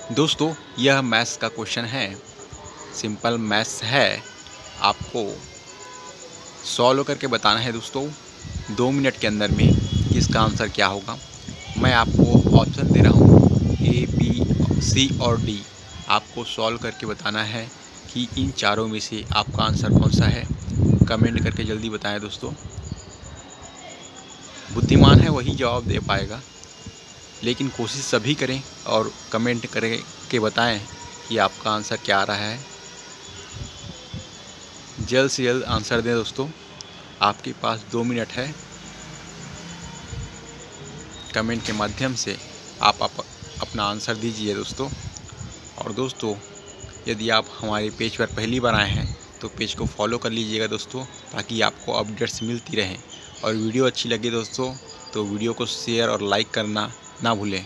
दोस्तों यह मैथ्स का क्वेश्चन है, सिंपल मैथ्स है। आपको सॉल्व करके बताना है दोस्तों 2 मिनट के अंदर में कि इसका आंसर क्या होगा। मैं आपको ऑप्शन दे रहा हूँ ए, बी, सी और डी। आपको सॉल्व करके बताना है कि इन चारों में से आपका आंसर कौन सा है। कमेंट करके जल्दी बताएं दोस्तों। बुद्धिमान है वही जवाब दे पाएगा, लेकिन कोशिश सभी करें और कमेंट करके बताएं कि आपका आंसर क्या आ रहा है। जल्द से जल्द आंसर दें दोस्तों, आपके पास 2 मिनट है। कमेंट के माध्यम से आप अपना आंसर दीजिए दोस्तों। और दोस्तों यदि आप हमारे पेज पर पहली बार आए हैं तो पेज को फॉलो कर लीजिएगा दोस्तों, ताकि आपको अपडेट्स मिलती रहें। और वीडियो अच्छी लगे दोस्तों तो वीडियो को शेयर और लाइक करना ना भूलें।